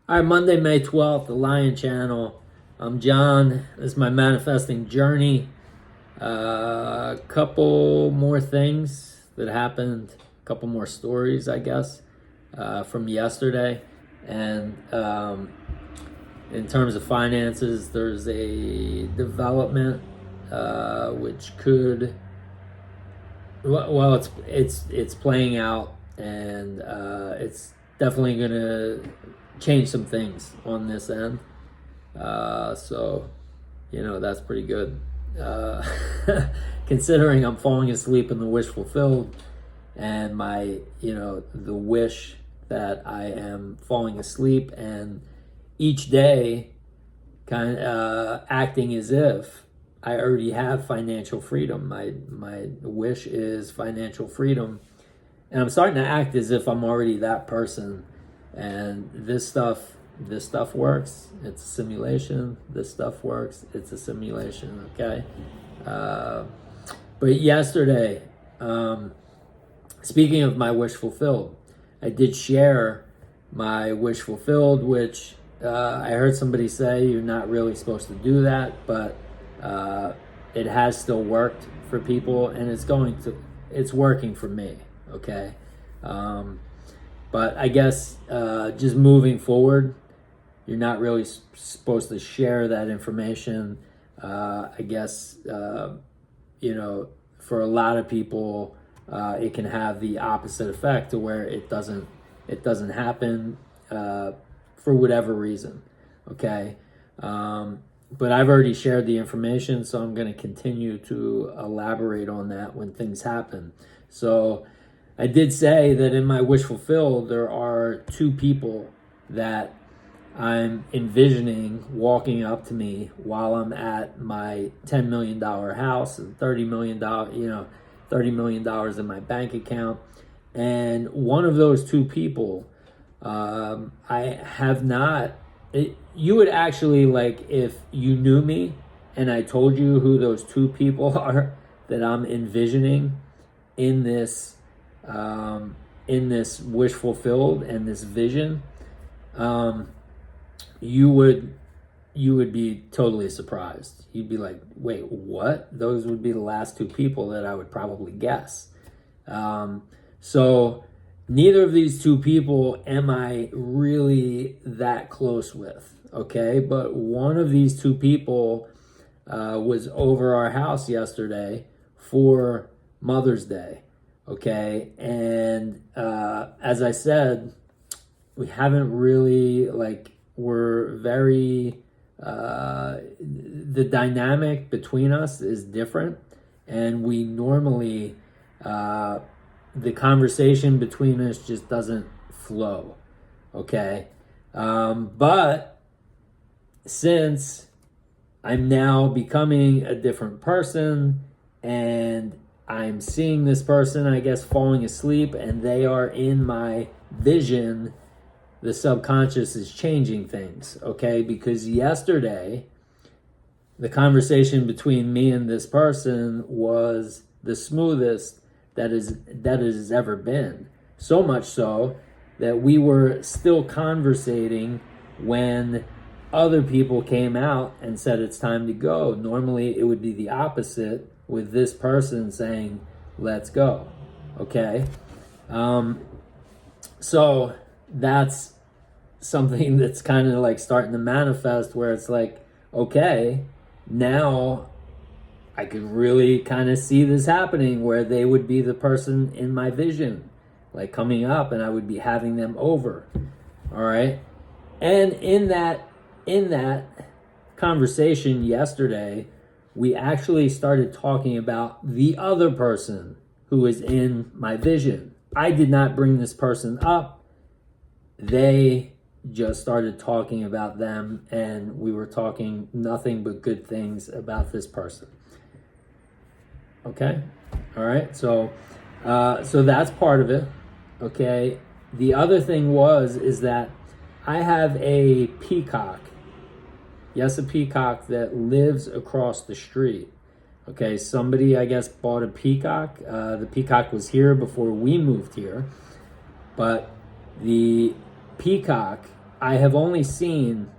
All right, Monday, May 12th, the Lion Channel. I'm John. This is my manifesting journey. A couple more things that happened, a couple more stories, I guess, from yesterday. And in terms of finances, there's a development which could, well, it's playing out, and it's definitely gonna change some things on this end. So, that's pretty good. Considering I'm falling asleep in the wish fulfilled, and the wish that I am falling asleep, and each day kind of acting as if I already have financial freedom. My wish is financial freedom, and I'm starting to act as if I'm already that person. And this stuff works. It's a simulation. This stuff works. It's a simulation. Okay. But yesterday, speaking of my wish fulfilled, I did share my wish fulfilled, which I heard somebody say you're not really supposed to do that, but it has still worked for people, and it's working for me. Okay. But I guess just moving forward, you're not really supposed to share that information. I guess, for a lot of people, it can have the opposite effect to where it doesn't happen for whatever reason. Okay. But I've already shared the information, so I'm going to continue to elaborate on that when things happen. So I did say that in my wish fulfilled, there are two people that I'm envisioning walking up to me while I'm at my $10 million house and $30 million in my bank account. And one of those two people, I have not, you would actually, like, if you knew me and I told you who those two people are that I'm envisioning in this wish fulfilled and this vision, you would be totally surprised. You'd be like, wait, what? Those would be the last two people that I would probably guess. So neither of these two people am I really that close with, okay? But one of these two people was over our house yesterday for Mother's Day. Okay, and as I said, we haven't really, we're very, the dynamic between us is different, and we normally, the conversation between us just doesn't flow, okay? But since I'm now becoming a different person, and I'm seeing this person, I guess, falling asleep, and they are in my vision, the subconscious is changing things, okay? Because yesterday, the conversation between me and this person was the smoothest that it has ever been. So much so that we were still conversating when other people came out and said it's time to go. Normally, it would be the opposite, with this person saying, let's go, okay? So that's something that's kind of like starting to manifest, where it's like, okay, now I could really kind of see this happening, where they would be the person in my vision, like coming up, and I would be having them over, all right? And in that conversation yesterday, we actually started talking about the other person who is in my vision. I did not bring this person up. They just started talking about them, and we were talking nothing but good things about this person. Okay? All right? So that's part of it. Okay? The other thing is that I have a peacock. Yes, a peacock that lives across the street. Okay, somebody, I guess, bought a peacock. The peacock was here before we moved here. But the peacock I have only seen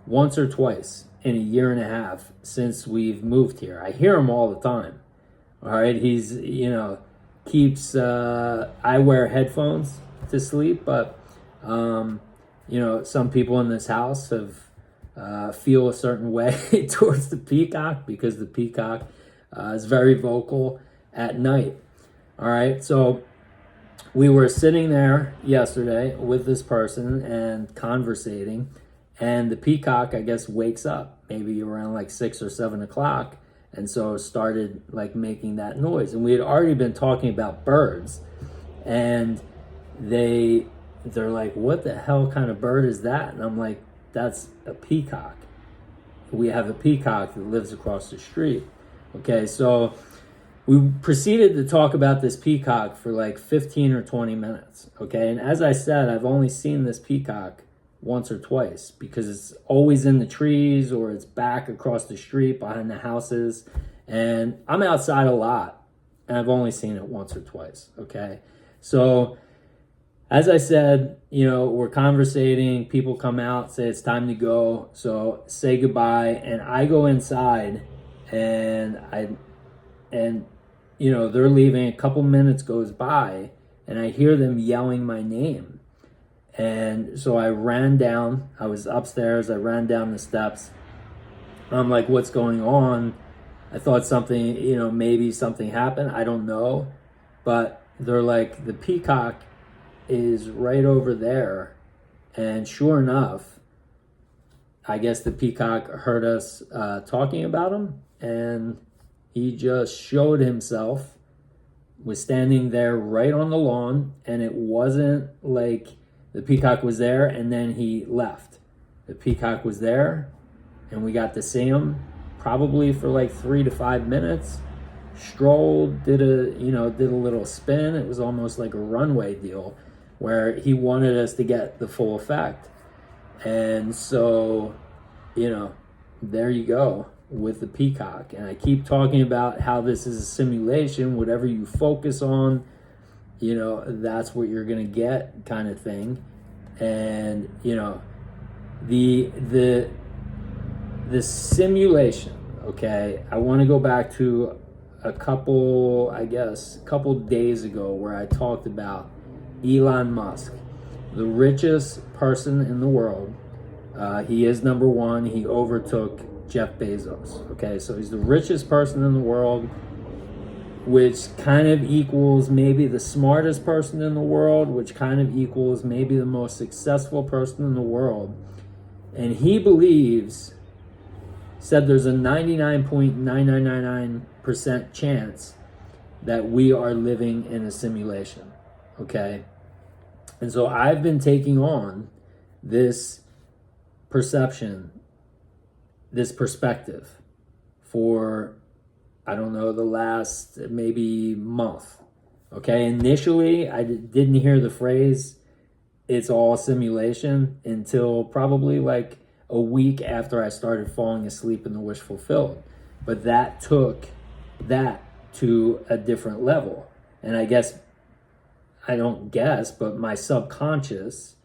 once or twice in a year and a half since we've moved here. I hear him all the time. All right, he's, keeps, I wear headphones to sleep, but, some people in this house have, feel a certain way towards the peacock because the peacock is very vocal at night. All right, so we were sitting there yesterday with this person and conversating, and the peacock, I guess, wakes up maybe around like 6 or 7 o'clock, and so started like making that noise. And we had already been talking about birds, and they're like, "What the hell kind of bird is that?" And I'm like, "That's a peacock. We have a peacock that lives across the street." Okay, so we proceeded to talk about this peacock for like 15 or 20 minutes. Okay, and as I said, I've only seen this peacock once or twice because it's always in the trees or it's back across the street behind the houses. And I'm outside a lot, and I've only seen it once or twice. Okay, so as I said, we're conversating, people come out, say it's time to go, so say goodbye, and I go inside, and they're leaving. A couple minutes goes by, and I hear them yelling my name. And so I ran down. I was upstairs. I ran down the steps. I'm like, what's going on? I thought something, maybe something happened. I don't know. But they're like, the peacock is right over there. And sure enough, I guess the peacock heard us talking about him. And he just showed himself, was standing there right on the lawn. And it wasn't like the peacock was there and then he left. The peacock was there, and we got to see him probably for like 3 to 5 minutes. Strolled, did a little spin. It was almost like a runway deal where he wanted us to get the full effect. And so, there you go with the peacock. And I keep talking about how this is a simulation. Whatever you focus on, that's what you're gonna get, kind of thing. And the simulation. Okay, I want to go back to a couple days ago where I talked about Elon Musk, the richest person in the world. He is number one. He overtook Jeff Bezos. Okay, so he's the richest person in the world, which kind of equals maybe the smartest person in the world, which kind of equals maybe the most successful person in the world. And he said there's a 99.9999% chance that we are living in a simulation. Okay? And so I've been taking on this perception, this perspective for, I don't know, the last maybe month. Okay, initially I didn't hear the phrase, it's all simulation, until probably like a week after I started falling asleep in the wish fulfilled. But that took that to a different level. And but my subconscious,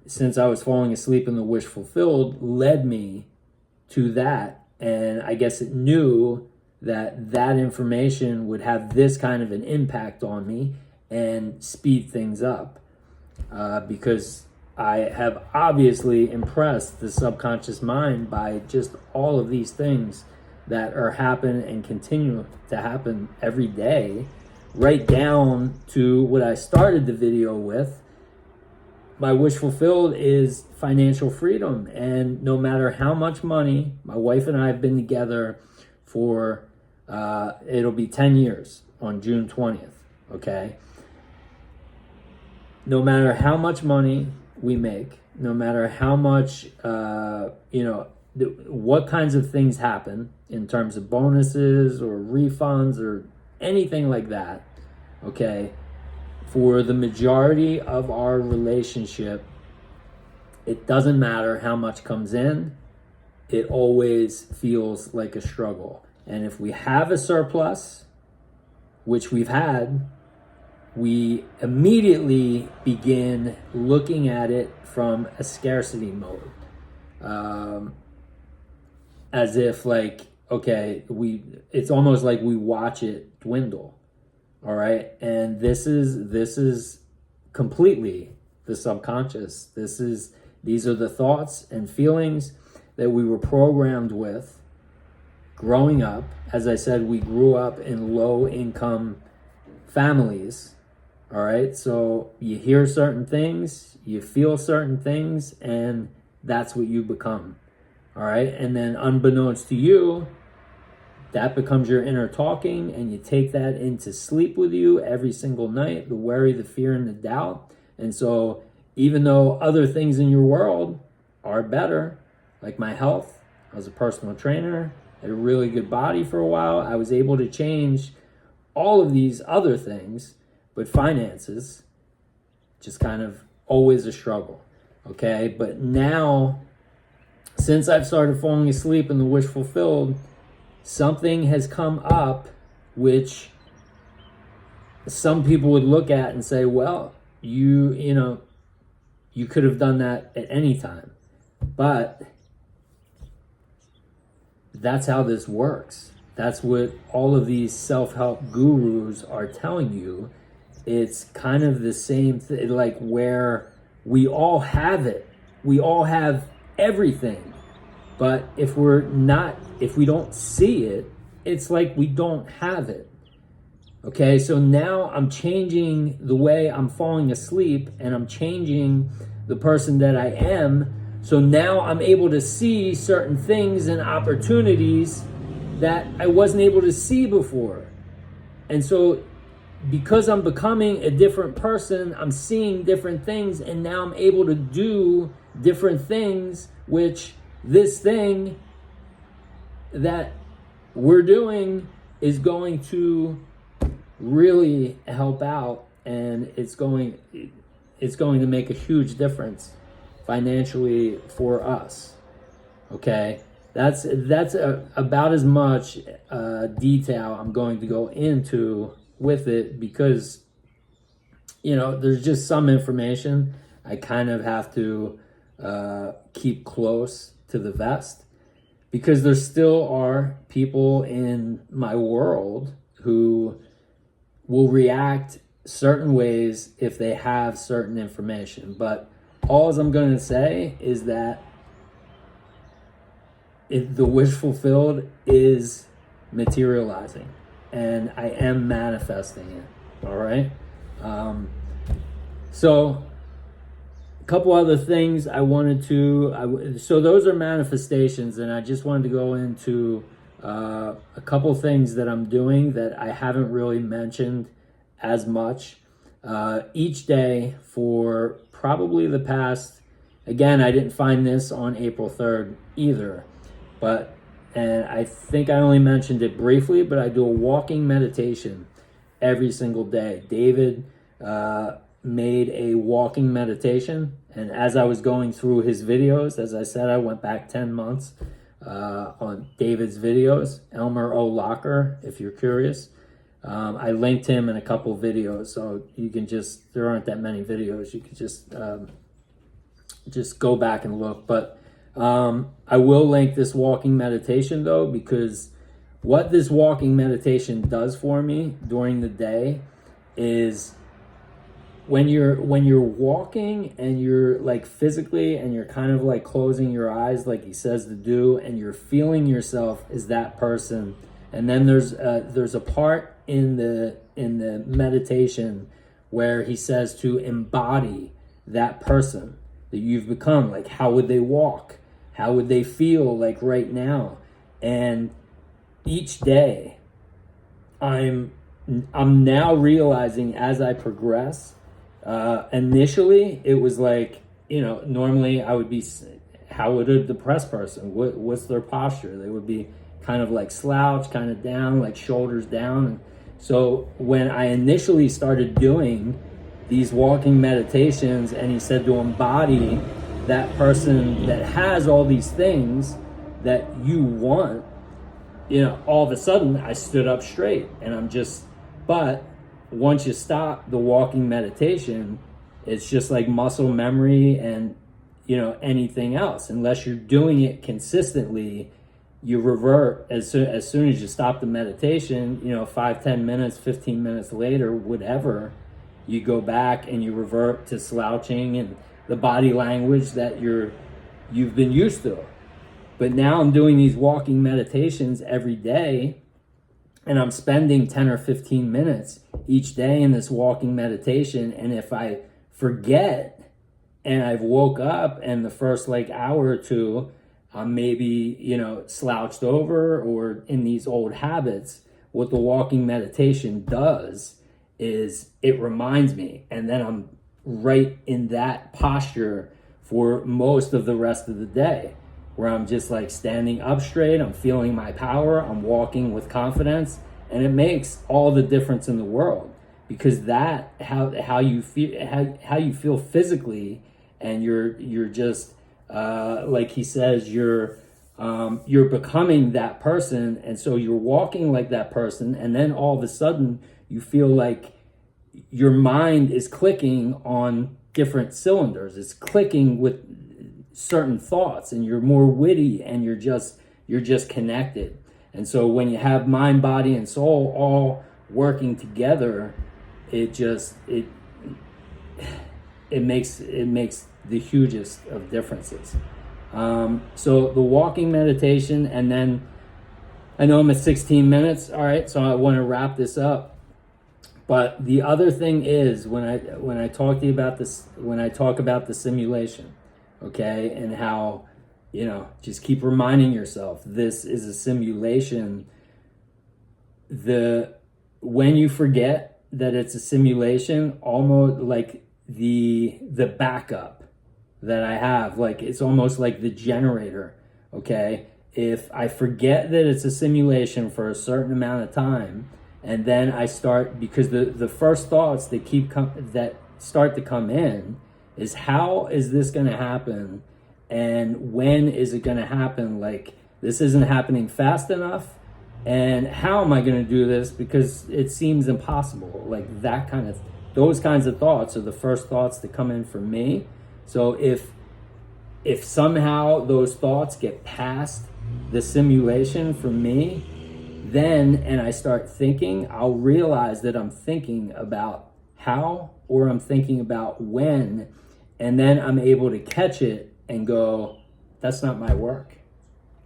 since I was falling asleep in the wish fulfilled, led me to that. And I guess it knew that information would have this kind of an impact on me and speed things up. Because I have obviously impressed the subconscious mind by just all of these things that are happening and continue to happen every day, right down to what I started the video with. My wish fulfilled is financial freedom. And no matter how much money, my wife and I have been together for, it'll be 10 years on June 20th, okay? No matter how much money we make, no matter how much, what kinds of things happen in terms of bonuses or refunds or anything like that, okay? For the majority of our relationship, it doesn't matter how much comes in, it always feels like a struggle. And if we have a surplus, which we've had, we immediately begin looking at it from a scarcity mode. As if like, okay, it's almost like we watch it dwindle. All right. And this is completely the subconscious. These are the thoughts and feelings that we were programmed with growing up. As I said, we grew up in low income families. All right. So you hear certain things, you feel certain things, and that's what you become. All right. And then unbeknownst to you, that becomes your inner talking, and you take that into sleep with you every single night, the worry, the fear, and the doubt. And so even though other things in your world are better, like my health, I was a personal trainer, had a really good body for a while, I was able to change all of these other things, but finances, just kind of always a struggle. Okay. But now, since I've started falling asleep in the wish fulfilled, something has come up which some people would look at and say, well, you could have done that at any time. But that's how this works. That's what all of these self-help gurus are telling you. It's kind of the same thing, like where we all have it. We all have everything. But if we don't see it, it's like we don't have it. Okay, so now I'm changing the way I'm falling asleep, and I'm changing the person that I am. So now I'm able to see certain things and opportunities that I wasn't able to see before. And so because I'm becoming a different person, I'm seeing different things, and now I'm able to do different things, which this thing that we're doing is going to really help out, and it's going to make a huge difference financially for us. Okay, that's about as much detail I'm going to go into with it, because there's just some information I kind of have to keep close to the vest, because there still are people in my world who will react certain ways if they have certain information. But all I'm going to say is that the wish fulfilled is materializing, and I am manifesting it. All right. So a couple other things I wanted to, so those are manifestations, and I just wanted to go into a couple things that I'm doing that I haven't really mentioned as much each day for probably the past, again, I didn't find this on April 3rd either, and I think I only mentioned it briefly, but I do a walking meditation every single day. David made a walking meditation, and as I was going through his videos, as I said, I went back 10 months on David's videos, Elmer O. Locker, if you're curious. I linked him in a couple videos, so you can there aren't that many videos, you can just go back and look. But I will link this walking meditation though, because what this walking meditation does for me during the day is when you're walking and you're like physically, and you're kind of like closing your eyes like he says to do, and you're feeling yourself as that person. And then there's a part in the meditation where he says to embody that person that you've become. Like, how would they walk? How would they feel like right now? And each day I'm now realizing as I progress, initially it was like, normally I would be, how would a depressed person, what's their posture? They would be kind of like slouched, kind of down, like shoulders down. So when I initially started doing these walking meditations, and he said to embody that person that has all these things that you want, all of a sudden I stood up straight, and but once you stop the walking meditation, it's just like muscle memory and, anything else. Unless you're doing it consistently, you revert as soon as you stop the meditation, 5, 10 minutes, 15 minutes later, whatever, you go back and you revert to slouching and the body language that you've been used to. But now I'm doing these walking meditations every day, and I'm spending 10 or 15 minutes each day in this walking meditation. And if I forget and I've woke up and the first hour or two, I'm maybe, slouched over or in these old habits, what the walking meditation does is it reminds me, and then I'm right in that posture for most of the rest of the day, where I'm just standing up straight, I'm feeling my power, I'm walking with confidence, and it makes all the difference in the world, because that how you feel physically, and you're just like he says, you're becoming that person, and so you're walking like that person, and then all of a sudden you feel like your mind is clicking on different cylinders. It's clicking with certain thoughts, and you're more witty, and you're just connected. And so when you have mind, body, and soul all working together, it makes the hugest of differences. So the walking meditation, and then I know I'm at 16 minutes. All right, so I want to wrap this up. But the other thing is, when I talk to you about this, when I talk about the simulation, okay, and how, just keep reminding yourself, this is a simulation. When you forget that it's a simulation, almost like the backup that I have, it's almost like the generator, okay? If I forget that it's a simulation for a certain amount of time, and then I start, because the first thoughts that start to come in is, how is this going to happen? And when is it going to happen? This isn't happening fast enough. And how am I going to do this? Because it seems impossible. Those kinds of thoughts are the first thoughts that come in for me. So if somehow those thoughts get past the simulation for me, and I start thinking, I'll realize that I'm thinking about how, or I'm thinking about when, and then I'm able to catch it and go, that's not my work.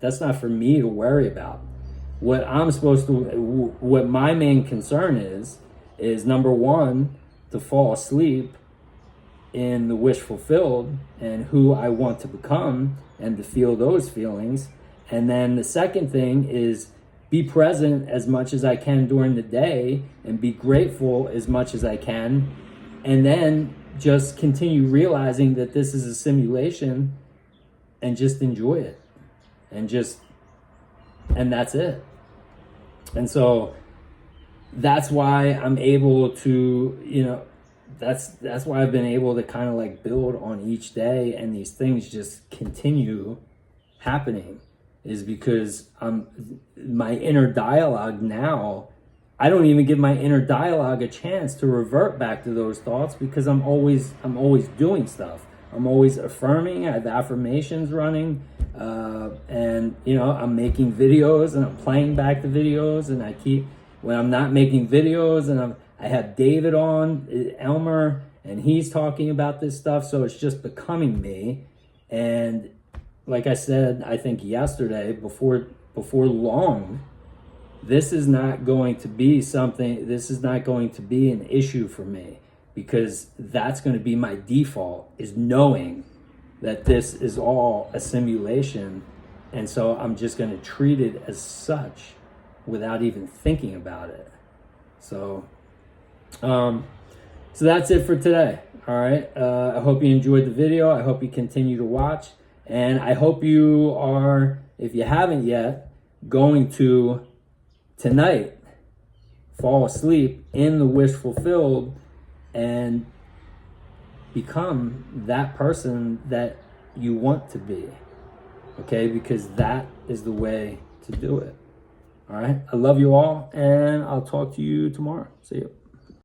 That's not for me to worry about. What my main concern is number one, to fall asleep in the wish fulfilled and who I want to become, and to feel those feelings. And then the second thing is be present as much as I can during the day, and be grateful as much as I can. And then just continue realizing that this is a simulation, and just enjoy it. And that's it. And so that's why I'm able to, that's why I've been able to kind of build on each day, and these things just continue happening, is because my inner dialogue now, I don't even give my inner dialogue a chance to revert back to those thoughts, because I'm always doing stuff. I'm always affirming. I have affirmations running, and I'm making videos, and I'm playing back the videos, and when I'm not making videos, and I have David on, Elmer, and he's talking about this stuff, so it's just becoming me. And like I said, I think yesterday, before long, this is not going to be an issue for me, because that's going to be my default, is knowing that this is all a simulation. And so I'm just going to treat it as such without even thinking about it. So that's it for today. All right. I hope you enjoyed the video. I hope you continue to watch. And I hope you are, if you haven't yet, going to tonight fall asleep in the wish fulfilled and become that person that you want to be. Okay? Because that is the way to do it. All right? I love you all, and I'll talk to you tomorrow. See you.